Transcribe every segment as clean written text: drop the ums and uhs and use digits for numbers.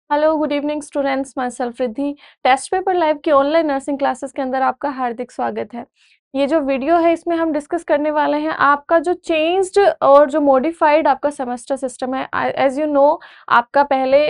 Hello good evening students, myself Riddhi. Test paper live की online nursing classes के अंदर आपका हार्दिक स्वागत है। ये जो वीडियो है इसमें हम डिस्कस करने वाले हैं आपका जो चेंज्ड और जो मॉडिफाइड आपका सेमेस्टर सिस्टम है। एज यू नो, आपका पहले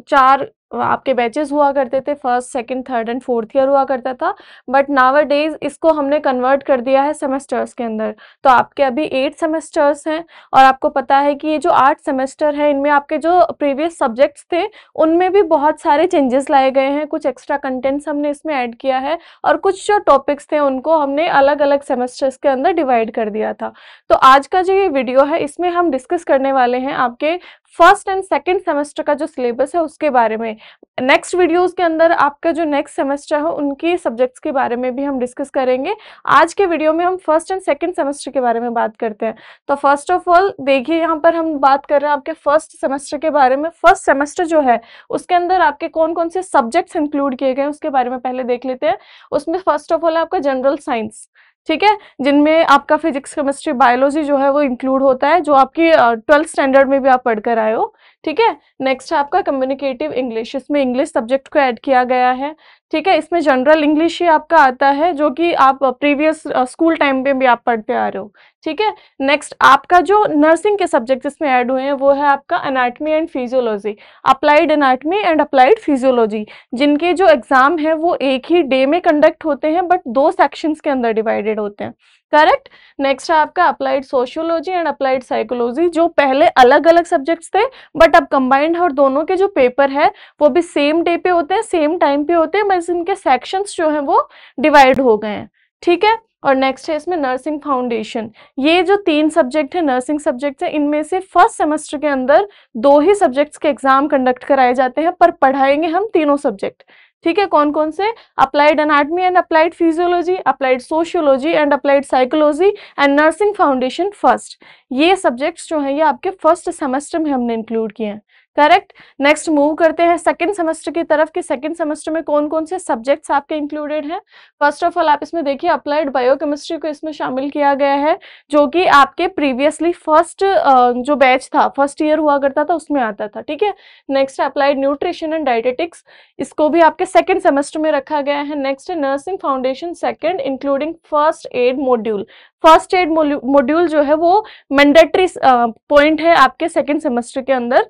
4 आपके बैचेस हुआ करते थे, first second third and fourth year हुआ करता था। बट नाउअडेज इसको हमने कन्वर्ट कर दिया है सेमेस्टर्स के अंदर। तो आपके अभी 8 सेमेस्टर्स हैं और आपको पता है कि ये जो 8 सेमेस्टर है इनमें आपके जो प्रीवियस सब्जेक्ट्स थे उनमें भी बहुत सारे चेंजेस लाए गए हैं, कुछ एक्स्ट्रा कंटेंट्स हमने इसमें ऐड किया है और कुछ जो टॉपिक्स थे उनको हमने अलग अलग सेमेस्टर्स के अंदर डिवाइड कर दिया था। तो आज का जो ये वीडियो है इसमें हम डिस्कस करने वाले हैं आपके फर्स्ट एंड सेकंड सेमेस्टर का जो सिलेबस है उसके बारे में। नेक्स्ट वीडियोस के अंदर आपका जो नेक्स्ट सेमेस्टर है उनकी सब्जेक्ट्स के बारे में भी हम डिस्कस करेंगे। आज के वीडियो में हम फर्स्ट एंड सेकंड सेमेस्टर के बारे में बात करते हैं। तो फर्स्ट ऑफ ऑल देखिए, यहाँ पर हम बात कर रहे हैं आपके फर्स्ट सेमेस्टर के बारे में। फर्स्ट सेमेस्टर जो है उसके अंदर आपके कौन कौन से सब्जेक्ट्स इंक्लूड किए गए उसके बारे में पहले देख लेते हैं। उसमें फर्स्ट ऑफ ऑल है आपका जनरल साइंस, ठीक है, जिनमें आपका फिजिक्स केमिस्ट्री बायोलॉजी जो है वो इंक्लूड होता है, जो आपकी 12th स्टैंडर्ड में भी आप पढ़ कर आए हो, ठीक है। नेक्स्ट है आपका कम्युनिकेटिव इंग्लिश, इसमें इंग्लिश सब्जेक्ट को ऐड किया गया है, ठीक है। इसमें जनरल इंग्लिश ही आपका आता है जो कि आप प्रीवियस स्कूल टाइम पे भी आप पढ़ते आ रहे हो, ठीक है। नेक्स्ट आपका जो नर्सिंग के सब्जेक्ट इसमें ऐड हुए हैं वो है आपका anatomy and physiology, applied anatomy and applied physiology, जिनके जो एग्जाम है वो एक ही डे में कंडक्ट होते हैं बट 2 सेक्शंस के अंदर डिवाइडेड होते हैं, करेक्ट। नेक्स्ट है आपका applied sociology and applied psychology, जो पहले अलग अलग सब्जेक्ट्स थे बट अब कंबाइंड है और दोनों के जो पेपर है वो भी सेम डे पे होते हैं, सेम टाइम पे होते हैं, बस इनके सेक्शंस जो हैं वो डिवाइड हो गए हैं, ठीक है। और नेक्स्ट है इसमें नर्सिंग फाउंडेशन। ये जो 3 सब्जेक्ट है नर्सिंग सब्जेक्ट है, इनमें से फर्स्ट सेमेस्टर के अंदर 2 ही सब्जेक्ट्स के एग्जाम कंडक्ट कराए जाते हैं, पर पढ़ाएंगे हम तीनों सब्जेक्ट, ठीक है। कौन कौन से? Applied anatomy and applied physiology, applied sociology and applied psychology and nursing foundation first. ये सब्जेक्ट्स जो हैं ये आपके फर्स्ट सेमेस्टर में हमने इंक्लूड किए हैं, करेक्ट। नेक्स्ट मूव करते हैं सेकंड सेमेस्टर की तरफ कि सेकंड सेमेस्टर में कौन कौन से सब्जेक्ट्स आपके इंक्लूडेड हैं। फर्स्ट ऑफ ऑल आप इसमें देखिए अप्लाइड बायोकेमिस्ट्री को इसमें शामिल किया गया है, जो कि आपके प्रीवियसली फर्स्ट जो बैच था, फर्स्ट ईयर हुआ करता था उसमें आता था, ठीक है। Next applied nutrition and dietetics, इसको भी आपके सेकंड सेमेस्टर में रखा गया है। नेक्स्ट है nursing foundation second including first aid module. First aid module जो है वो मैंडेटरी पॉइंट है आपके सेकंड सेमेस्टर के अंदर।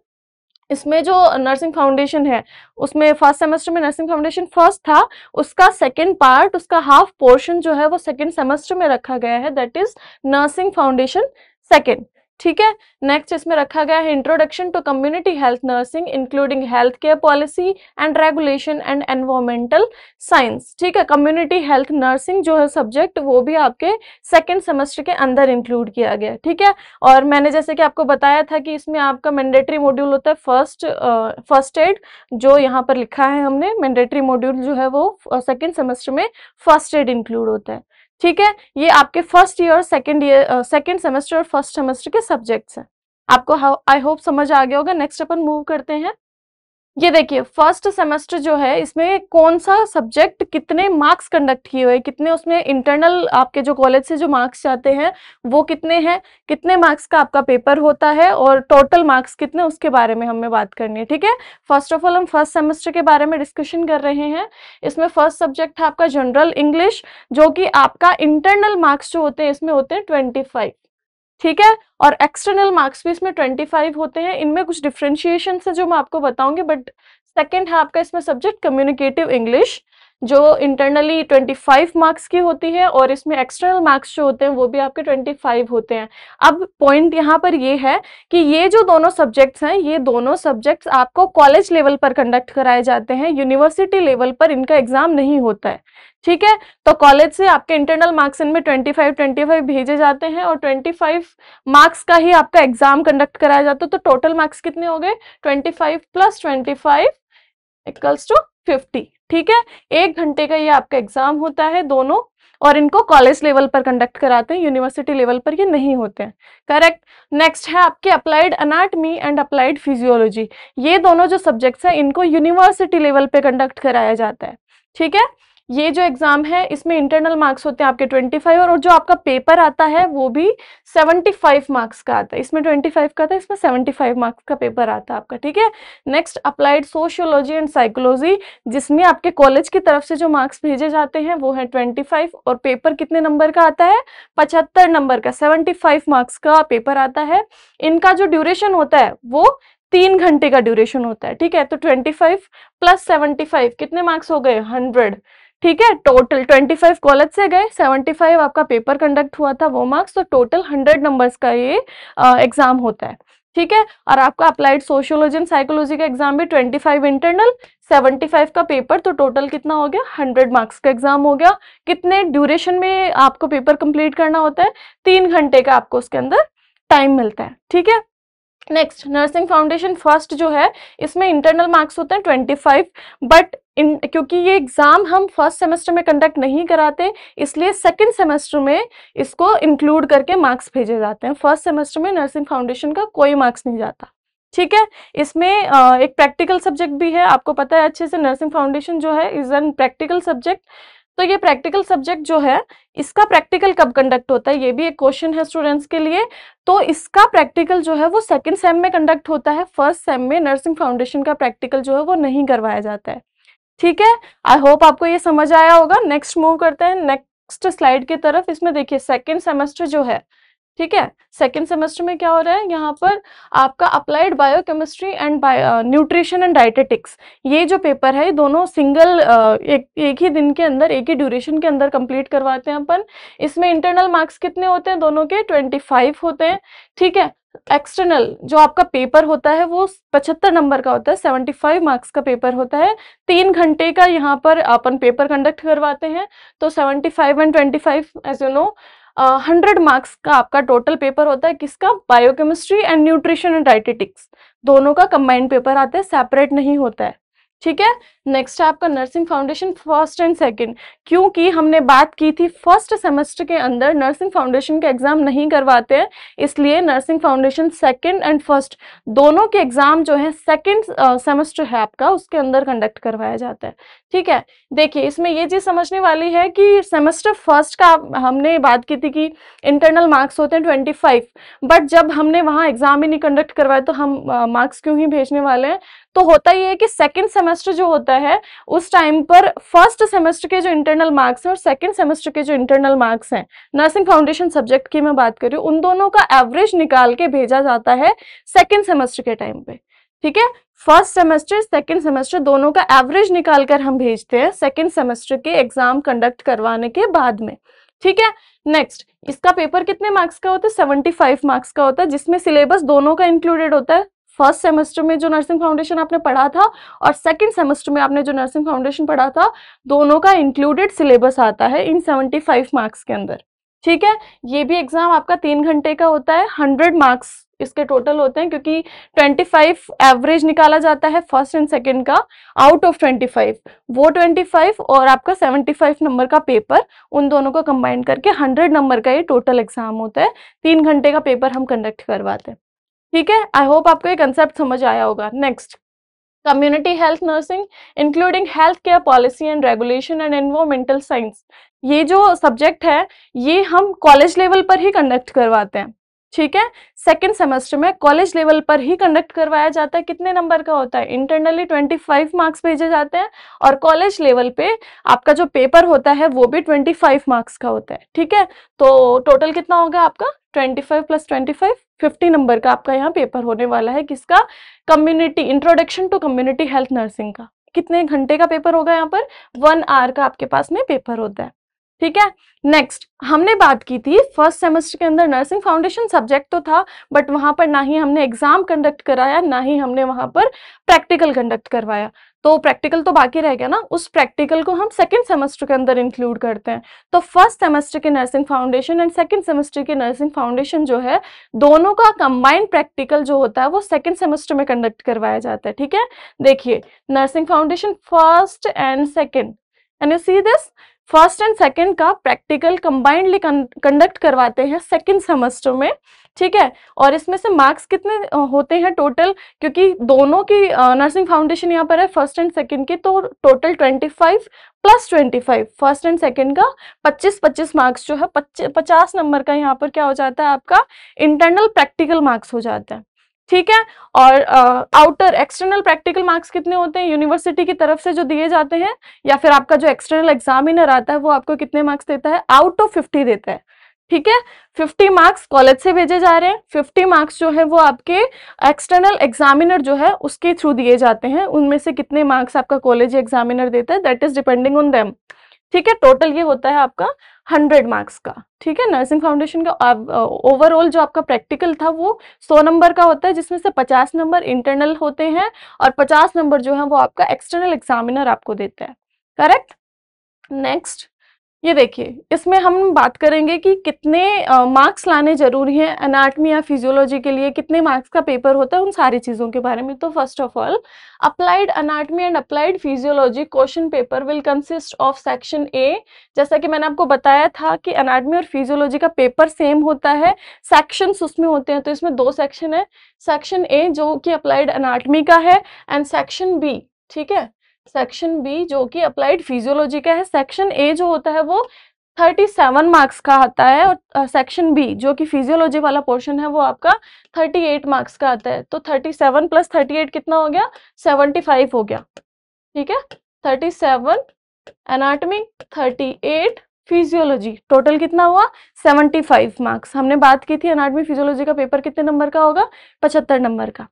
इसमें जो नर्सिंग फाउंडेशन है उसमें फर्स्ट सेमेस्टर में नर्सिंग फाउंडेशन फर्स्ट था, उसका सेकंड पार्ट, उसका हाफ पोर्शन जो है वो सेकंड सेमेस्टर में रखा गया है, that is nursing foundation second, ठीक है। नेक्स्ट इसमें रखा गया है introduction to community health nursing including health care policy and regulation and environmental science, ठीक है। कम्युनिटी हेल्थ नर्सिंग जो है सब्जेक्ट वो भी आपके सेकंड सेमेस्टर के अंदर इंक्लूड किया गया, ठीक है। और मैंने जैसे कि आपको बताया था कि इसमें आपका मैंडेटरी मॉड्यूल होता है फर्स्ट एड, जो यहाँ पर लिखा है हमने, मैंडेटरी मॉड्यूल जो है वो सेकंड सेमेस्टर में फर्स्ट एड इंक्लूड होता है, ठीक है। ये आपके फर्स्ट ईयर सेकंड सेमेस्टर और फर्स्ट सेमेस्टर के सब्जेक्ट्स हैं। आपको आई होप समझ आ गया होगा। नेक्स्ट अपन मूव करते हैं। ये देखिए फर्स्ट सेमेस्टर जो है इसमें कौन सा सब्जेक्ट कितने मार्क्स कंडक्ट किए हुए, कितने उसमें इंटरनल आपके जो कॉलेज से जो मार्क्स जाते हैं वो कितने हैं, कितने मार्क्स का आपका पेपर होता है और टोटल मार्क्स कितने, उसके बारे में हमें बात करनी है, ठीक है। फर्स्ट ऑफ ऑल हम फर्स्ट सेमेस्टर के बारे में डिस्कशन कर रहे हैं। इसमें फर्स्ट सब्जेक्ट है आपका जनरल इंग्लिश, जो कि आपका इंटरनल मार्क्स जो होते हैं इसमें होते हैं 25, ठीक है। और एक्सटर्नल मार्क्स भी इसमें 25 होते हैं। इनमें कुछ डिफ्रेंशिएशन है जो मैं आपको बताऊंगी, बट सेकंड है आपका इसमें सब्जेक्ट कम्युनिकेटिव इंग्लिश, जो इंटरनली 25 मार्क्स की होती है और इसमें एक्सटर्नल मार्क्स जो होते हैं वो भी आपके 25 होते हैं। अब पॉइंट यहाँ पर ये है कि ये जो दोनों सब्जेक्ट्स हैं ये दोनों सब्जेक्ट्स आपको कॉलेज लेवल पर कंडक्ट कराए जाते हैं, यूनिवर्सिटी लेवल पर इनका एग्जाम नहीं होता है, ठीक है। तो कॉलेज से आपके इंटरनल मार्क्स इनमें 25 भेजे जाते हैं और 25 मार्क्स का ही आपका एग्जाम कंडक्ट कराया जाता है। तो टोटल मार्क्स कितने हो गए? 25 + 25 = 50, ठीक है। 1 घंटे का ये आपका एग्जाम होता है दोनों, और इनको कॉलेज लेवल पर कंडक्ट कराते हैं, यूनिवर्सिटी लेवल पर ये नहीं होते हैं, करेक्ट। नेक्स्ट है आपके applied anatomy and applied physiology. ये दोनों जो सब्जेक्ट्स हैं इनको यूनिवर्सिटी लेवल पे कंडक्ट कराया जाता है, ठीक है। ये जो एग्जाम है इसमें इंटरनल मार्क्स होते हैं आपके 25 और जो आपका पेपर आता है वो भी 75 मार्क्स का आता है। इसमें 25 का था, इसमें 75 मार्क्स का पेपर आता है आपका, ठीक है। Next applied sociology and psychology, जिसमें आपके कॉलेज की तरफ से जो मार्क्स भेजे जाते हैं वो है 25 और पेपर कितने नंबर का आता है, 75 नंबर का, 75 मार्क्स का पेपर आता है। इनका जो ड्यूरेशन होता है वो 3 घंटे का ड्यूरेशन होता है, ठीक है। तो 25 प्लस 75 कितने मार्क्स हो गए, 100, ठीक है। टोटल 25 कॉलेज से गए, 75 आपका पेपर कंडक्ट हुआ था वो मार्क्स, तो टोटल 100 नंबर्स का ये एग्जाम होता है, ठीक है। और आपका अप्लाइड सोशियोलॉजी एंड साइकोलॉजी का एग्जाम भी 25 इंटरनल, 75 का पेपर, तो टोटल कितना हो गया, 100 मार्क्स का एग्जाम हो गया। कितने ड्यूरेशन में आपको पेपर कंप्लीट करना होता है, 3 घंटे का आपको उसके अंदर टाइम मिलता है, ठीक है। नेक्स्ट नर्सिंग फाउंडेशन फर्स्ट जो है इसमें इंटरनल मार्क्स होते हैं 25, बट क्योंकि ये एग्जाम हम फर्स्ट सेमेस्टर में कंडक्ट नहीं कराते, इसलिए सेकंड सेमेस्टर में इसको इंक्लूड करके मार्क्स भेजे जाते हैं। फर्स्ट सेमेस्टर में नर्सिंग फाउंडेशन का कोई मार्क्स नहीं जाता, ठीक है। इसमें एक प्रैक्टिकल सब्जेक्ट भी है, आपको पता है अच्छे से, नर्सिंग फाउंडेशन जो है इज एन प्रैक्टिकल सब्जेक्ट। तो ये प्रैक्टिकल सब्जेक्ट जो है इसका प्रैक्टिकल कब कंडक्ट होता है, ये भी एक क्वेश्चन है स्टूडेंट्स के लिए। तो इसका प्रैक्टिकल जो है वो सेकंड सेम में कंडक्ट होता है, फर्स्ट सेम में नर्सिंग फाउंडेशन का प्रैक्टिकल जो है वो नहीं करवाया जाता है, ठीक है। आई होप आपको ये समझ आया होगा। नेक्स्ट मूव करते हैं नेक्स्ट स्लाइड की तरफ। इसमें देखिए सेकेंड सेमेस्टर जो है, ठीक है, सेकेंड सेमेस्टर में क्या हो रहा है, यहाँ पर आपका applied biochemistry and nutrition and dietetics, ये जो पेपर है ये दोनों सिंगल एक ही दिन के अंदर, एक ही ड्यूरेशन के अंदर कंप्लीट करवाते हैं अपन। इसमें इंटरनल मार्क्स कितने होते हैं, दोनों के 25 होते हैं, ठीक है। एक्सटर्नल जो आपका पेपर होता है वो 75 नंबर का होता है, 75 मार्क्स का पेपर होता है। 3 घंटे का यहाँ पर अपन पेपर कंडक्ट करवाते हैं, तो 75 and 25 as you know 100 marks का आपका टोटल पेपर होता है, किसका, biochemistry and nutrition and dietetics, दोनों का कंबाइंड पेपर आता है, सेपरेट नहीं होता है, ठीक है। नेक्स्ट है आपका nursing foundation first and second. क्योंकि हमने बात की थी फर्स्ट सेमेस्टर के अंदर नर्सिंग फाउंडेशन के एग्जाम नहीं करवाते हैं, इसलिए nursing foundation second and first दोनों के एग्जाम जो है सेकंड सेमेस्टर है आपका उसके अंदर कंडक्ट करवाया जाता है, ठीक है। देखिए इसमें ये चीज समझने वाली है कि सेमेस्टर फर्स्ट का हमने बात की थी कि इंटरनल मार्क्स होते हैं 25, बट जब हमने वहाँ एग्जाम ही नहीं कंडक्ट करवाए तो हम मार्क्स क्यों ही भेजने वाले हैं। तो होता ये है कि सेकंड सेमेस्टर जो होता है उस टाइम पर फर्स्ट सेमेस्टर के जो इंटरनल मार्क्स हैं और सेकंड सेमेस्टर के जो इंटरनल मार्क्स हैं, नर्सिंग फाउंडेशन सब्जेक्ट की मैं बात कर रही हूँ, उन दोनों का एवरेज निकाल के भेजा जाता है सेकंड सेमेस्टर के टाइम पे, ठीक है। फर्स्ट सेमेस्टर सेकंड सेमेस्टर दोनों का एवरेज निकाल कर हम भेजते हैं सेकंड सेमेस्टर के एग्जाम कंडक्ट करवाने के बाद में, ठीक है। नेक्स्ट इसका पेपर कितने मार्क्स का होता है, 75 मार्क्स का होता है, जिसमें सिलेबस दोनों का इंक्लूडेड होता है। फर्स्ट सेमेस्टर में जो नर्सिंग फाउंडेशन आपने पढ़ा था और सेकंड सेमेस्टर में आपने जो नर्सिंग फाउंडेशन पढ़ा था, दोनों का इंक्लूडेड सिलेबस आता है इन 75 मार्क्स के अंदर, ठीक है। ये भी एग्जाम आपका 3 घंटे का होता है, 100 मार्क्स इसके टोटल होते हैं, क्योंकि 25 एवरेज निकाला जाता है फर्स्ट एंड सेकंड का आउट ऑफ 25, वो 25 और आपका 75 नंबर का पेपर, उन दोनों को कंबाइन करके 100 नंबर का ये टोटल एग्जाम होता है। 3 घंटे का पेपर हम कंडक्ट करवाते हैं, ठीक है। आई होप आपको ये कंसेप्ट समझ आया होगा। Next community health nursing including health care policy and regulation and environmental science, ये जो सब्जेक्ट है ये हम कॉलेज लेवल पर ही कंडक्ट करवाते हैं, ठीक है। सेकेंड सेमेस्टर में कॉलेज लेवल पर ही कंडक्ट करवाया जाता है। कितने नंबर का होता है, इंटरनली 25 मार्क्स भेजे जाते हैं और कॉलेज लेवल पे आपका जो पेपर होता है वो भी 25 मार्क्स का होता है, ठीक है। तो टोटल कितना होगा आपका, 25 प्लस 25 50 नंबर का आपका यहाँ पेपर होने वाला है, किसका, community introduction to community health nursing का। कितने घंटे का पेपर होगा यहाँ पर, 1 आवर का आपके पास में पेपर होता है, ठीक है। नेक्स्ट हमने बात की थी फर्स्ट सेमेस्टर के अंदर नर्सिंग फाउंडेशन सब्जेक्ट तो था, बट वहां पर ना ही हमने एग्जाम कंडक्ट कराया, ना ही हमने वहां पर प्रैक्टिकल कंडक्ट करवाया। तो प्रैक्टिकल तो बाकी रह गया ना, उस प्रैक्टिकल को हम सेकंड सेमेस्टर के अंदर इंक्लूड करते हैं। तो फर्स्ट सेमेस्टर के nursing foundation and second semester के नर्सिंग फाउंडेशन जो है, दोनों का कंबाइंड प्रैक्टिकल जो होता है वो सेकंड सेमेस्टर में कंडक्ट करवाया जाता है, ठीक है। देखिए nursing foundation first and second, and you see this, first and second का प्रैक्टिकल कंबाइंडली कंडक्ट करवाते हैं सेकंड सेमेस्टर में, ठीक है। और इसमें से मार्क्स कितने होते हैं टोटल, क्योंकि दोनों की नर्सिंग फाउंडेशन यहाँ पर है फर्स्ट एंड सेकंड की, तो total 25 plus 25 first and second का 25 मार्क्स जो है 50 नंबर का यहाँ पर क्या हो जाता है आपका इंटरनल प्रैक्टिकल मार्क्स हो जाता है, ठीक है। और आउटर एक्सटर्नल प्रैक्टिकल मार्क्स कितने होते हैं यूनिवर्सिटी की तरफ से जो दिए जाते हैं, या फिर आपका जो एक्सटर्नल एग्जामिनर आता है वो आपको कितने मार्क्स देता है, आउट ऑफ 50 देता है, ठीक है। 50 मार्क्स कॉलेज से भेजे जा रहे हैं, 50 मार्क्स जो है वो आपके एक्सटर्नल एग्जामिनर जो है उसके थ्रू दिए जाते हैं, उनमें से कितने मार्क्स आपका कॉलेज एग्जामिनर देता है that is depending on them, ठीक है। टोटल ये होता है आपका 100 मार्क्स का, ठीक है। नर्सिंग फाउंडेशन का ओवरऑल जो आपका प्रैक्टिकल था वो 100 नंबर का होता है, जिसमें से 50 नंबर इंटरनल होते हैं और 50 नंबर जो है वो आपका एक्सटर्नल एग्जामिनर आपको देता है, करेक्ट। नेक्स्ट ये देखिए, इसमें हम बात करेंगे कि कितने मार्क्स लाने जरूरी हैं एनाटमी या फिजियोलॉजी के लिए, कितने मार्क्स का पेपर होता है, उन सारी चीज़ों के बारे में। तो first of all applied anatomy and applied physiology question paper will consist of section A. जैसा कि मैंने आपको बताया था कि एनाटमी और फिजियोलॉजी का पेपर सेम होता है, सेक्शंस उसमें होते हैं, तो इसमें 2 सेक्शन है, सेक्शन ए जो कि अप्लाइड एनाटमी का है एंड सेक्शन बी, ठीक है, सेक्शन बी जो कि अप्लाइड फिजियोलॉजी का है। सेक्शन ए जो होता है वो 37 मार्क्स का आता है और सेक्शन बी जो कि फिजियोलॉजी वाला पोर्शन है वो आपका 38 मार्क्स का आता है। तो 37 प्लस 38 कितना हो गया, 75 हो गया, ठीक है। 37 एनाटमी, 38 फिजियोलॉजी, टोटल कितना हुआ 75 मार्क्स। हमने बात की थी एनाटमी फिजियोलॉजी का पेपर कितने नंबर का होगा, 75 नंबर का,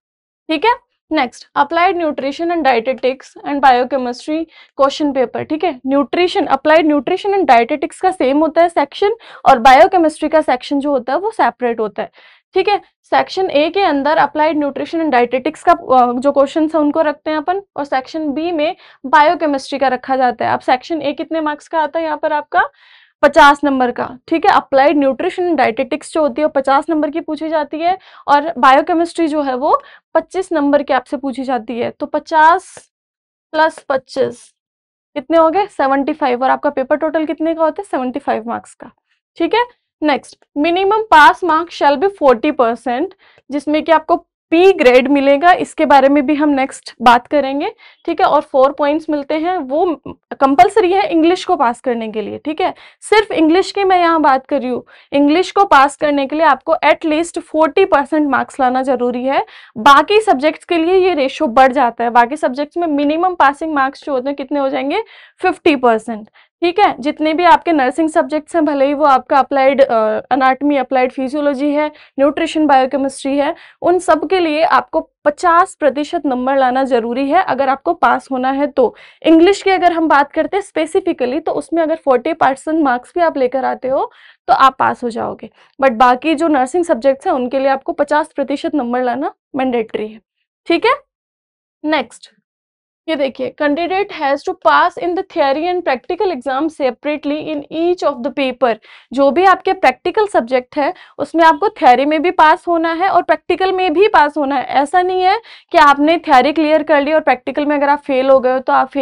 ठीक है। Next applied nutrition and dietetics and biochemistry question paper, ठीक है। Nutrition, applied nutrition and dietetics का सेम होता है सेक्शन, और बायोकेमिस्ट्री का सेक्शन जो होता है वो सेपरेट होता है, ठीक है। सेक्शन ए के अंदर अप्लाइड न्यूट्रिशन एंड डाइटेटिक्स का जो क्वेश्चन है उनको रखते हैं अपन, और सेक्शन बी में बायोकेमिस्ट्री का रखा जाता है। अब सेक्शन ए कितने मार्क्स का आता है यहाँ पर आपका 50 नंबर का, ठीक है। अप्लाइड न्यूट्रिशन डाइटेटिक्स जो होती है वो 50 नंबर की पूछी जाती है, और बायोकेमिस्ट्री जो है वो 25 नंबर की आपसे पूछी जाती है। तो 50 प्लस 25 कितने हो गए 75, और आपका पेपर टोटल कितने का होता है 75 मार्क्स का, ठीक है। Next minimum pass marks shall be 40%, जिसमें कि आपको पी ग्रेड मिलेगा, इसके बारे में भी हम नेक्स्ट बात करेंगे, ठीक है। और 4 पॉइंट्स मिलते हैं, वो कंपलसरी है इंग्लिश को पास करने के लिए, ठीक है। सिर्फ इंग्लिश की मैं यहाँ बात कर रही हूँ, इंग्लिश को पास करने के लिए आपको एटलीस्ट 40% मार्क्स लाना जरूरी है। बाकी सब्जेक्ट्स के लिए ये रेशो बढ़ जाता है, बाकी सब्जेक्ट्स में मिनिमम पासिंग मार्क्स जो होते हैं कितने हो जाएंगे 50%, ठीक है। जितने भी आपके नर्सिंग सब्जेक्ट्स हैं, भले ही वो आपका अप्लाइड अनाटमी, अप्लाइड फिजियोलॉजी है, न्यूट्रिशन, बायोकेमिस्ट्री है, उन सब के लिए आपको 50% नंबर लाना जरूरी है अगर आपको पास होना है। तो इंग्लिश की अगर हम बात करते हैं स्पेसिफिकली, तो उसमें अगर 40% मार्क्स भी आप लेकर आते हो तो आप पास हो जाओगे, बट बाकी जो नर्सिंग सब्जेक्ट्स हैं उनके लिए आपको 50% नंबर लाना मैंडेटरी है, ठीक है। नेक्स्ट ये देखिए, candidate has to pass in the theory and practical exam separately in each of the paper. जो भी आपके प्रैक्टिकल सब्जेक्ट है उसमें आपको थियरी में भी पास होना है और प्रैक्टिकल में भी पास होना है। ऐसा नहीं है कि आपने थियरी क्लियर कर ली और प्रैक्टिकल में अगर आप फेल हो गए हो तो आप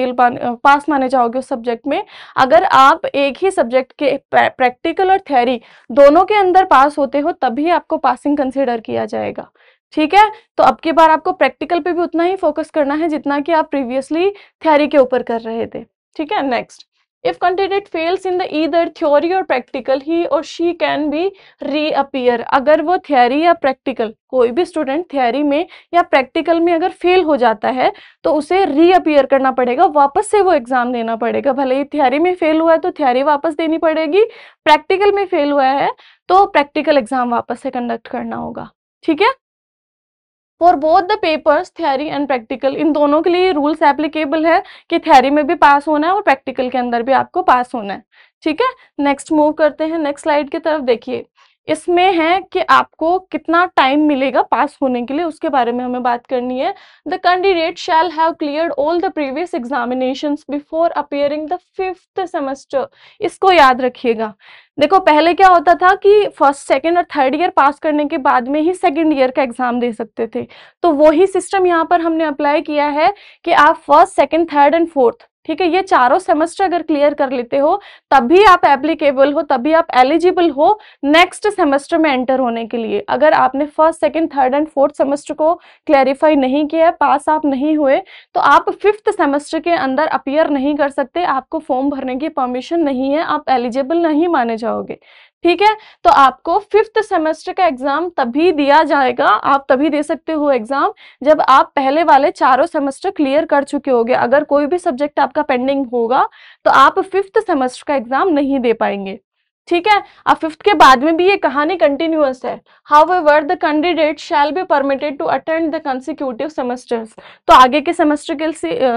पास माने जाओगे उस सब्जेक्ट में। अगर आप एक ही सब्जेक्ट के प्रैक्टिकल और थियरी दोनों के अंदर पास होते हो तभी आपको पासिंग कंसिडर किया जाएगा, ठीक है। तो अब की बार आपको प्रैक्टिकल पे भी उतना ही फोकस करना है जितना कि आप प्रीवियसली थ्योरी के ऊपर कर रहे थे, ठीक है। Next, if candidate fails in the either theory और प्रैक्टिकल, ही और शी कैन बी रीअपियर। अगर वो थ्योरी या प्रैक्टिकल, कोई भी स्टूडेंट थ्योरी में या प्रैक्टिकल में अगर फेल हो जाता है तो उसे रीअपियर करना पड़ेगा, वापस से वो एग्जाम देना पड़ेगा। भले ही थ्योरी में फेल हुआ है तो थ्योरी वापस देनी पड़ेगी, प्रैक्टिकल में फेल हुआ है तो प्रैक्टिकल एग्जाम वापस से कंडक्ट करना होगा, ठीक है। For both the papers theory and practical, इन दोनों के लिए रूल्स एप्लीकेबल है कि थ्योरी में भी पास होना है और प्रैक्टिकल के अंदर भी आपको पास होना है, ठीक है। नेक्स्ट मूव करते हैं नेक्स्ट स्लाइड की तरफ। देखिए इसमें है कि आपको कितना टाइम मिलेगा पास होने के लिए, उसके बारे में हमें बात करनी है। The candidate shall have cleared all the previous examinations before appearing the 5th semester. इसको याद रखिएगा। देखो पहले क्या होता था कि फर्स्ट, सेकंड और थर्ड ईयर पास करने के बाद में ही सेकंड ईयर का एग्जाम दे सकते थे, तो वही सिस्टम यहाँ पर हमने अप्लाई किया है कि आप first, second, third and fourth ठीक है, ये चारों सेमेस्टर अगर क्लियर कर लेते हो तभी आप एप्लीकेबल हो, तभी आप एलिजिबल हो नेक्स्ट सेमेस्टर में एंटर होने के लिए। अगर आपने first, second, third and fourth semester को क्लैरिफाई नहीं किया, पास आप नहीं हुए, तो आप फिफ्थ सेमेस्टर के अंदर अपीयर नहीं कर सकते, आपको फॉर्म भरने की परमिशन नहीं है, आप एलिजिबल नहीं माने जाओगे। ठीक है, तो आपको फिफ्थ सेमेस्टर का एग्जाम तभी दिया जाएगा, आप तभी दे सकते हो एग्जाम जब आप पहले वाले चारों सेमेस्टर क्लियर कर चुके होगे। अगर कोई भी सब्जेक्ट आपका पेंडिंग होगा तो आप फिफ्थ सेमेस्टर का एग्जाम नहीं दे पाएंगे। ठीक है, अब फिफ्थ के बाद में भी ये कहानी कंटिन्यूअस है। However the candidate shall be permitted to attend the consecutive semesters. तो आगे के सेमेस्टर के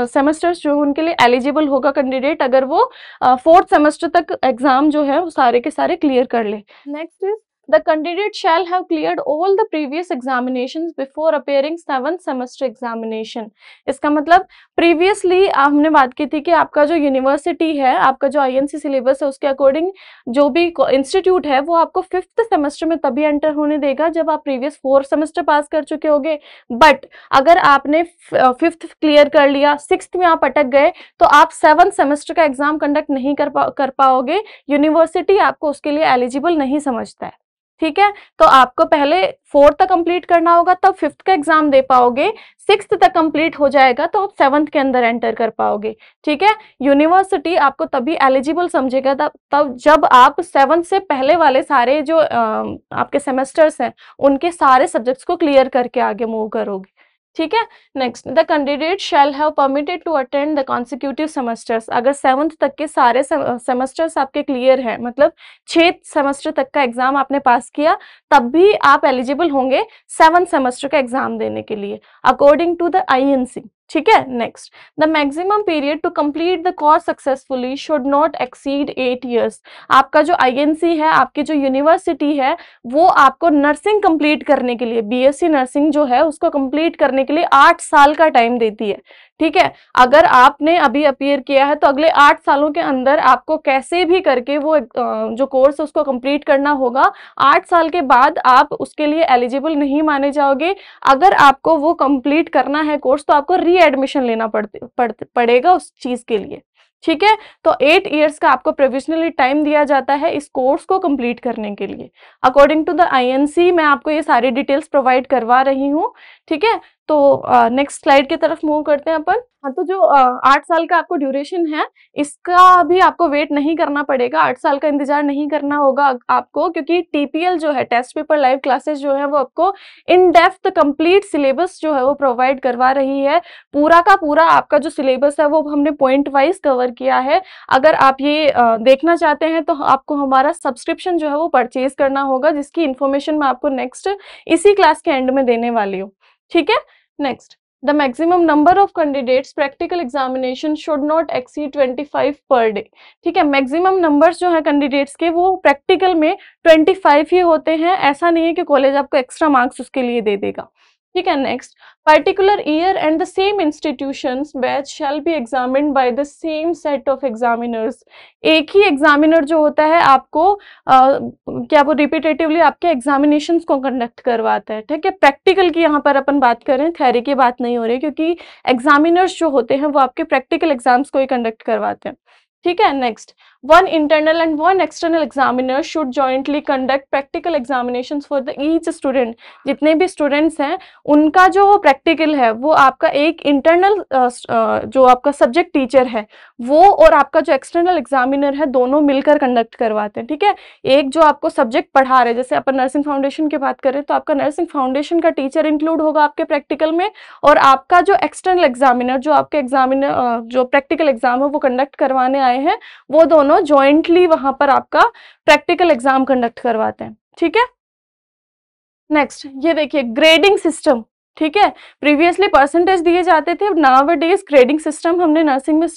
सेमेस्टर्स जो उनके लिए एलिजिबल होगा कैंडिडेट, अगर वो फोर्थ सेमेस्टर तक एग्जाम जो है वो सारे के सारे क्लियर कर ले। Next is the candidate shall have cleared all the previous examinations before appearing 7th semester examination। इसका मतलब प्रीवियसली हमने बात की थी कि आपका जो यूनिवर्सिटी है, आपका जो आईएनसी सिलेबस है, उसके अकॉर्डिंग जो भी इंस्टीट्यूट है वो आपको फिफ्थ सेमेस्टर में तभी एंटर होने देगा जब आप प्रीवियस 4 सेमेस्टर पास कर चुके होगे। बट अगर आपने फिफ्थ क्लियर कर लिया, सिक्स्थ में आप अटक गए, तो आप 7th सेमेस्टर का एग्जाम कंडक्ट नहीं कर पाओगे, यूनिवर्सिटी आपको उसके लिए एलिजिबल नहीं समझता है। ठीक है, तो आपको पहले 4th तक कंप्लीट करना होगा, तब 5th का एग्जाम दे पाओगे, 6th तक कंप्लीट हो जाएगा तो आप 7th के अंदर एंटर कर पाओगे। ठीक है, यूनिवर्सिटी आपको तभी एलिजिबल समझेगा तब जब आप 7th से पहले वाले सारे जो आपके सेमेस्टर्स हैं उनके सारे सब्जेक्ट्स को क्लियर करके आगे मूव करोगे। ठीक है, next the candidate shall have permitted to attend the consecutive semesters. अगर 7th तक के सारे सेमेस्टर्स आपके क्लियर हैं, मतलब 6 सेमेस्टर तक का एग्जाम आपने पास किया, तब भी आप एलिजिबल होंगे 7th सेमेस्टर का एग्जाम देने के लिए अकॉर्डिंग टू द आईएनसी। ठीक है, next the maximum period to complete the course successfully should not exceed 8 years। आपका जो आईएनसी है, आपकी जो यूनिवर्सिटी है, वो आपको नर्सिंग कंप्लीट करने के लिए, बीएससी नर्सिंग जो है उसको कंप्लीट करने के लिए 8 साल का टाइम देती है। ठीक है, अगर आपने अभी अपीयर किया है तो अगले 8 सालों के अंदर आपको कैसे भी करके वो जो कोर्स है उसको कंप्लीट करना होगा। 8 साल के बाद आप उसके लिए एलिजिबल नहीं माने जाओगे। अगर आपको वो कंप्लीट करना है कोर्स तो आपको री एडमिशन लेना पड़ेगा उस चीज के लिए। ठीक है, तो 8 years का आपको प्रोविजनली टाइम दिया जाता है इस कोर्स को कंप्लीट करने के लिए। अकॉर्डिंग टू द आईएनसी मैं आपको ये सारी डिटेल्स प्रोवाइड करवा रही हूँ। ठीक है, तो नेक्स्ट स्लाइड की तरफ मूव करते हैं अपन। हाँ, तो जो 8 साल का आपको ड्यूरेशन है, इसका भी आपको वेट नहीं करना पड़ेगा, 8 साल का इंतजार नहीं करना होगा आपको, क्योंकि टीपीएल जो है, टेस्ट पेपर लाइव क्लासेस जो है, वो आपको इन डेप्थ कंप्लीट सिलेबस जो है वो प्रोवाइड करवा रही है। पूरा का पूरा आपका जो सिलेबस है वो हमने पॉइंट वाइज कवर किया है। अगर आप ये देखना चाहते हैं तो आपको हमारा सब्सक्रिप्शन जो है वो परचेज करना होगा, जिसकी इन्फॉर्मेशन मैं आपको नेक्स्ट इसी क्लास के एंड में देने वाली हूँ। ठीक है, next the maximum number of candidates practical examination should not exceed 25 per day. ठीक है, मैक्सिमम नंबर्स जो है कैंडिडेट्स के वो प्रैक्टिकल में 25 ही होते हैं, ऐसा नहीं है कि कॉलेज आपको एक्स्ट्रा मार्क्स उसके लिए दे देगा। ठीक है, next particular year and the same institutions batch shall be examined by the same set of examiners. एक ही एग्जामिनर जो होता है आपको क्या वो रिपीटेटिवली आपके एग्जामिनेशंस को कंडक्ट करवाता है। ठीक है, प्रैक्टिकल की यहाँ पर अपन बात करें, थ्योरी की बात नहीं हो रही, क्योंकि एग्जामिनर्स जो होते हैं वो आपके प्रैक्टिकल एग्जाम्स को ही कंडक्ट करवाते हैं। ठीक है, next one internal and one external examiner should jointly conduct practical examinations for the each student. जितने भी स्टूडेंट्स हैं उनका जो प्रैक्टिकल है वो आपका एक इंटरनल जो आपका सब्जेक्ट टीचर है वो और आपका जो एक्सटर्नल एग्जामिनर है दोनों मिलकर कंडक्ट करवाते हैं। ठीक है, एक जो आपको सब्जेक्ट पढ़ा रहे, जैसे अपन नर्सिंग फाउंडेशन की बात करें तो आपका नर्सिंग फाउंडेशन का टीचर इंक्लूड होगा आपके प्रैक्टिकल में, और आपका जो एक्सटर्नल एग्जामिनर जो आपके एग्जामिनर जो प्रैक्टिकल एग्जाम है वो कंडक्ट करवाने आए हैं, वो दोनों जॉइंटली वहां पर आपका प्रैक्टिकल एग्जाम कंडक्ट करवाते हैं। ठीक है, नेक्स्ट ये देखिए ग्रेडिंग सिस्टम। ठीक है, प्रीवियसली परसेंटेज दिए जाते थे, नाउअडेज ग्रेडिंग सिस्टम हमने नर्सिंग में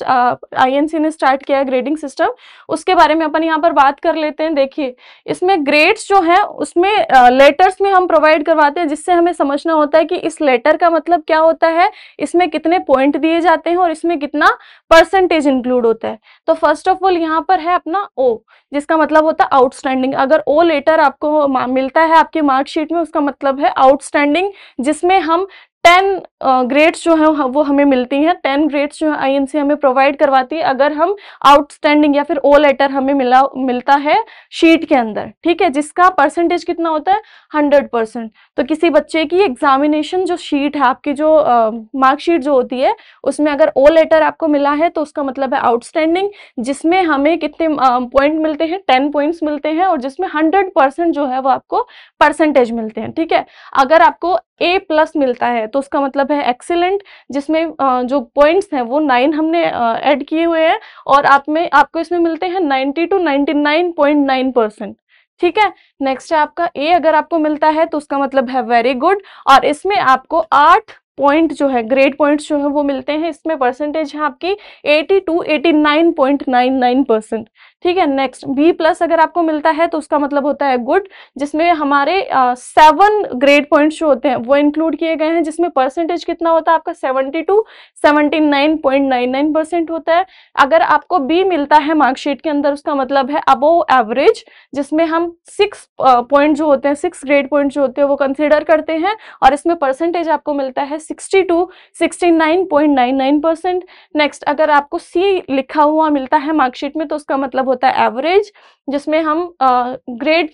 आईएनसी ने स्टार्ट किया है ग्रेडिंग सिस्टम, उसके बारे में अपन यहाँ पर बात कर लेते हैं। देखिए इसमें ग्रेड्स जो है उसमें लेटर्स में हम प्रोवाइड करवाते हैं, जिससे हमें समझना होता है कि इस लेटर का मतलब क्या होता है, इसमें कितने पॉइंट दिए जाते हैं और इसमें कितना परसेंटेज इंक्लूड होता है। तो फर्स्ट ऑफ ऑल यहाँ पर है अपना ओ, जिसका मतलब होता है आउटस्टैंडिंग। अगर ओ लेटर आपको मिलता है आपकी मार्कशीट में, उसका मतलब है आउटस्टैंडिंग, जिसमें हम 10 ग्रेड्स जो है वो हमें मिलती हैं। 10 ग्रेड्स जो है आईएनसी हमें प्रोवाइड करवाती है अगर हम आउटस्टैंडिंग या फिर ओ लेटर हमें मिलता है शीट के अंदर, ठीक है, जिसका परसेंटेज कितना होता है 100%। तो किसी बच्चे की एग्जामिनेशन जो शीट है आपकी, जो मार्कशीट जो होती है, उसमें अगर ओ लेटर आपको मिला है तो उसका मतलब है आउटस्टैंडिंग, जिसमें हमें कितने पॉइंट मिलते हैं, 10 पॉइंट्स मिलते हैं, और जिसमें 100% जो है वो आपको परसेंटेज मिलते हैं, ठीक है। अगर आपको ए प्लस मिलता है तो उसका मतलब है एक्सीलेंट, जिसमें जो पॉइंट्स हैं वो 9 हमने ऐड किए हुए हैं, और आपको इसमें मिलते हैं 90 to 99.9%, ठीक है। नेक्स्ट है आपका ए, अगर आपको मिलता है तो उसका मतलब है वेरी गुड, और इसमें आपको 8 पॉइंट जो है, ग्रेड पॉइंट्स जो है वो मिलते हैं। इसमें परसेंटेज है आपकी 80 to 89.99%, ठीक है। नेक्स्ट बी प्लस अगर आपको मिलता है तो उसका मतलब होता है गुड, जिसमें हमारे 7 ग्रेड पॉइंट्स जो होते हैं वो इंक्लूड किए गए हैं, जिसमें परसेंटेज कितना होता है आपका 70 to 79.99% होता है। अगर आपको बी मिलता है मार्कशीट के अंदर, उसका मतलब है अबोव एवरेज, जिसमें हम 6 पॉइंट जो होते हैं, 6 ग्रेड पॉइंट जो होते हैं वो कंसिडर करते हैं, और इसमें परसेंटेज आपको मिलता है 60 to 69.99%। नेक्स्ट अगर आपको सी लिखा हुआ मिलता है मार्कशीट में तो उसका मतलब होता है एवरेज, जिसमें हम ग्रेड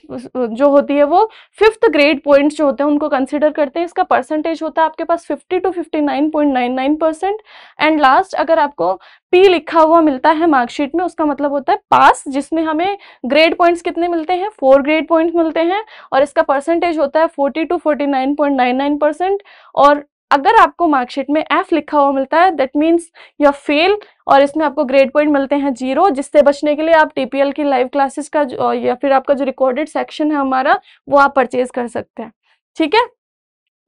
जो होती है वो 5th ग्रेड पॉइंट्स जो होते हैं उनको कंसिडर करते हैं। इसका परसेंटेज होता है आपके पास 50 to 59.99%। एंड लास्ट अगर आपको पी लिखा हुआ मिलता है मार्कशीट में, उसका मतलब होता है पास, जिसमें हमें ग्रेड पॉइंट्स कितने मिलते हैं, 4 ग्रेड पॉइंट्स मिलते हैं, और इसका परसेंटेज होता है 40 to 49.99%। और अगर आपको मार्कशीट में एफ लिखा हुआ मिलता है that means you are fail, और इसमें आपको ग्रेड पॉइंट मिलते हैं 0, जिससे बचने के लिए आप टीपीएल की लाइव क्लासेस का या फिर आपका जो रिकॉर्डेड सेक्शन है हमारा, वो आप परचेज कर सकते हैं, ठीक है।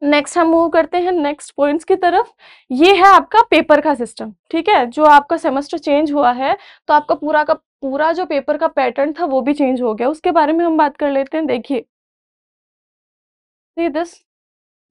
नेक्स्ट हम मूव करते हैं नेक्स्ट पॉइंट्स की तरफ। ये है आपका पेपर का सिस्टम, ठीक है। जो आपका सेमेस्टर चेंज हुआ है तो आपका पूरा का पूरा जो पेपर का पैटर्न था वो भी चेंज हो गया, उसके बारे में हम बात कर लेते हैं। देखिए दिस,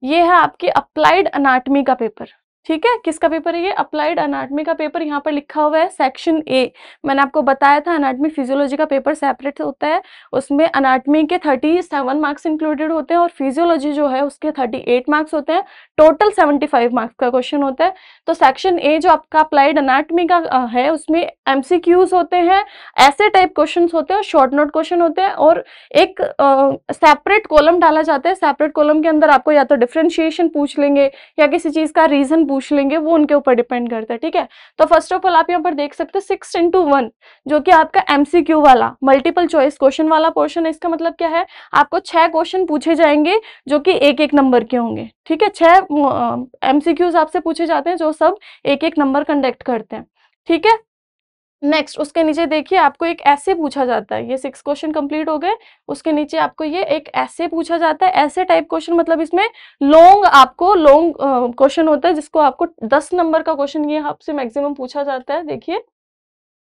ये है आपकी अप्लाइड अनाटमी का पेपर, ठीक है। किसका पेपर है ये, अप्लाइड अनाटमी का पेपर। यहाँ पर लिखा हुआ है सेक्शन ए। मैंने आपको बताया था अनाटमी फिजियोलॉजी का पेपर सेपरेट होता है, उसमें अनाटमी के 37 मार्क्स इंक्लूडेड होते हैं, और फिजियोलॉजी जो है उसके 38 मार्क्स होते हैं। टोटल 75 मार्क्स का क्वेश्चन होता है। तो सेक्शन ए जो आपका अप्लाइड अनाटमी का है, उसमें एमसीक्यूज होते हैं, ऐसे टाइप क्वेश्चन होते हैं, शॉर्ट नोट क्वेश्चन होते हैं, और एक सेपरेट कॉलम डाला जाता है। सेपरेट कॉलम के अंदर आपको या तो डिफरेंशिएशन पूछ लेंगे या किसी चीज का रीजन पूछ लेंगे, वो उनके ऊपर डिपेंड करता है, ठीक है। तो फर्स्ट ऑफ ऑल आप यहाँ पर देख सकते हैं 6x1, जो कि आपका एमसीक्यू वाला मल्टीपल चॉइस क्वेश्चन वाला पोर्शन है। इसका मतलब क्या है, आपको 6 क्वेश्चन पूछे जाएंगे जो कि 1-1 नंबर के होंगे, ठीक है। 6 एमसीक्यूज आपसे पूछे जाते हैं जो सब 1-1 नंबर कंडक्ट करते हैं, ठीक है। नेक्स्ट उसके नीचे देखिए आपको एक ऐसे पूछा जाता है, ये 6 क्वेश्चन कंप्लीट हो गए। उसके नीचे आपको ये एक ऐसे पूछा जाता है। ऐसे टाइप क्वेश्चन मतलब इसमें लॉन्ग क्वेश्चन होता है, जिसको आपको 10 नंबर का क्वेश्चन ये आपसे मैक्सिमम पूछा जाता है, देखिए,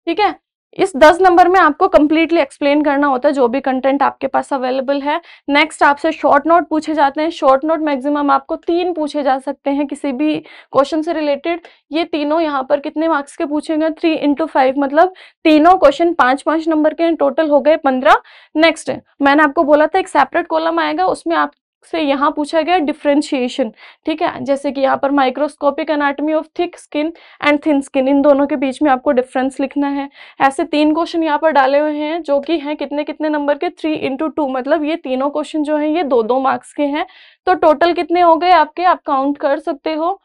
ठीक है। इस 10 नंबर में आपको कंप्लीटली एक्सप्लेन करना होता है जो भी कंटेंट आपके पास अवेलेबल है। नेक्स्ट आपसे शॉर्ट नोट पूछे जाते हैं। शॉर्ट नोट मैक्सिमम आपको 3 पूछे जा सकते हैं किसी भी क्वेश्चन से रिलेटेड। ये तीनों यहाँ पर कितने मार्क्स के पूछेंगे, 3 × 5, मतलब तीनों क्वेश्चन 5-5 नंबर के, टोटल हो गए 15। नेक्स्ट मैंने आपको बोला था एक सेपरेट कॉलम आएगा, उसमें आप से यहाँ पूछा गया डिफरेंशिएशन, ठीक है। जैसे कि यहाँ पर microscopic anatomy of thick skin and thin skin, इन दोनों के बीच में आपको डिफरेंस लिखना है। ऐसे 3 क्वेश्चन यहाँ पर डाले हुए हैं जो कि हैं कितने कितने नंबर के, 3 × 2, मतलब ये तीनों क्वेश्चन जो हैं ये 2-2 मार्क्स के हैं। तो टोटल कितने हो गए आपके, आप काउंट कर सकते हो,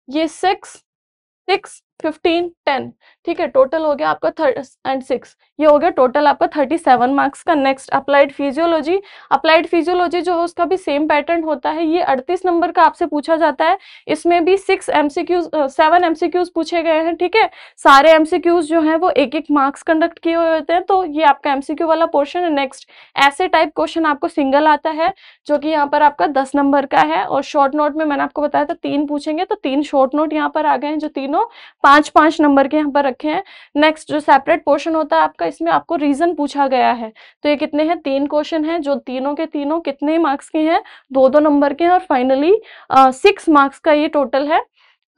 ये 6, 15, 10, ठीक है। टोटल हो गया आपका 6, ये हो गया टोटल आपका 37 मार्क्स का। Next applied physiology. Applied physiology जो है उसका भी सेम पैटर्न होता है। ये 38 नंबर का आपसे पूछा जाता है। इसमें भी 7 एमसीक्यूज पूछे गए हैं, ठीक है। सारे एमसीक्यूज जो हैं वो 1-1 मार्क्स कंडक्ट किए हुए होते हैं। तो ये आपका एमसीक्यू वाला पोर्शन है। नेक्स्ट ऐसे टाइप क्वेश्चन आपको सिंगल आता है, जो कि यहाँ पर आपका 10 नंबर का है। और शॉर्ट नोट में मैंने आपको बताया था 3 पूछेंगे, तो 3 शॉर्ट नोट यहाँ पर आ गए हैं, जो तीनों 5-5 नंबर के यहाँ पर रखे हैं। नेक्स्ट जो सेपरेट पोर्शन होता है आपका, इसमें आपको रीजन पूछा गया है। तो ये कितने हैं, 3 क्वेश्चन हैं, जो तीनों के तीनों कितने मार्क्स के हैं, 2-2 नंबर के हैं। और फाइनली 6 मार्क्स का ये टोटल है।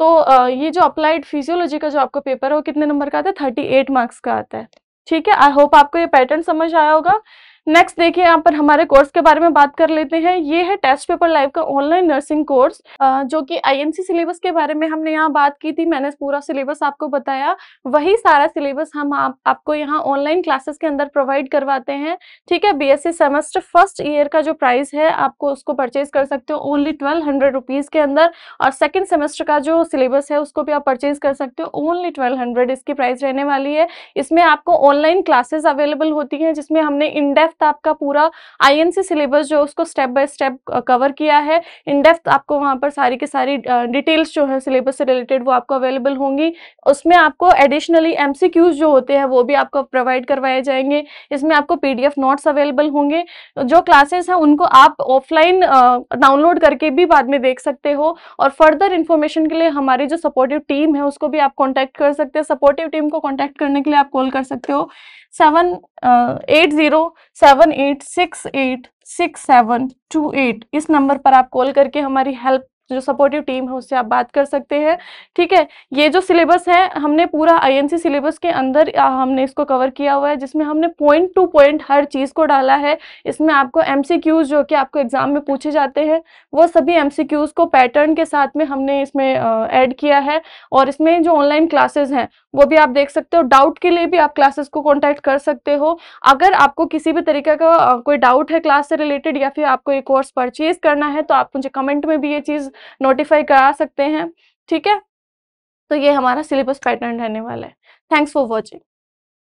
तो ये जो अप्लाइड फिजियोलॉजी का जो आपका पेपर है वो कितने नंबर का आता है, 38 मार्क्स का आता है, ठीक है। आई होप आपको ये पैटर्न समझ आया होगा। नेक्स्ट देखिए यहाँ पर हमारे कोर्स के बारे में बात कर लेते हैं। ये है टेस्ट पेपर लाइव का ऑनलाइन नर्सिंग कोर्स, जो कि आईएनसी सिलेबस के बारे में हमने यहाँ बात की थी। मैंने पूरा सिलेबस आपको बताया, वही सारा सिलेबस हम आपको यहाँ ऑनलाइन क्लासेस के अंदर प्रोवाइड करवाते हैं। ठीक है, बीएससी सेमेस्टर फर्स्ट ईयर का जो प्राइस है आपको उसको परचेज कर सकते हो ओनली 1200 रुपीज़ के अंदर, और सेकेंड सेमेस्टर का जो सिलेबस है उसको भी आप परचेज कर सकते हो ओनली 1200 इसकी प्राइस रहने वाली है। इसमें आपको ऑनलाइन क्लासेस अवेलेबल होती हैं जिसमें हमने इन डेप्थ आपका पूरा आईएनसी सिलेबस जो उसको स्टेप बाय स्टेप कवर किया है। इन डेप्थ आपको वहाँ पर सारी की सारी डिटेल्स जो है सिलेबस से रिलेटेड वो आपको अवेलेबल होंगी। उसमें आपको एडिशनली एमसीक्यूज जो होते हैं वो भी आपको प्रोवाइड करवाए जाएंगे। इसमें आपको पीडीएफ नोट्स अवेलेबल होंगे। जो क्लासेस हैं उनको आप ऑफलाइन डाउनलोड करके भी बाद में देख सकते हो, और फर्दर इन्फॉर्मेशन के लिए हमारी जो सपोर्टिव टीम है उसको भी आप कॉन्टैक्ट कर सकते हैं। सपोर्टिव टीम को कॉन्टैक्ट करने के लिए आप कॉल कर सकते हो 8078686728। इस नंबर पर आप कॉल करके हमारी हेल्प जो सपोर्टिव टीम है उससे आप बात कर सकते हैं। ठीक है, ये जो सिलेबस है हमने पूरा आईएनसी सिलेबस के अंदर हमने इसको कवर किया हुआ है, जिसमें हमने पॉइंट टू पॉइंट हर चीज़ को डाला है। इसमें आपको एमसीक्यूज जो कि आपको एग्जाम में पूछे जाते हैं वो सभी एमसीक्यूज को पैटर्न के साथ में हमने इसमें ऐड किया है। और इसमें जो ऑनलाइन क्लासेस हैं वो भी आप देख सकते हो। डाउट के लिए भी आप क्लासेस को कॉन्टैक्ट कर सकते हो। अगर आपको किसी भी तरीके का कोई डाउट है क्लास से रिलेटेड, या फिर आपको ये कोर्स परचेज करना है, तो आप मुझे कमेंट में भी ये चीज़ नोटिफाई करा सकते हैं। ठीक है, तो ये हमारा सिलेबस पैटर्न रहने वाला है। Thanks for watching.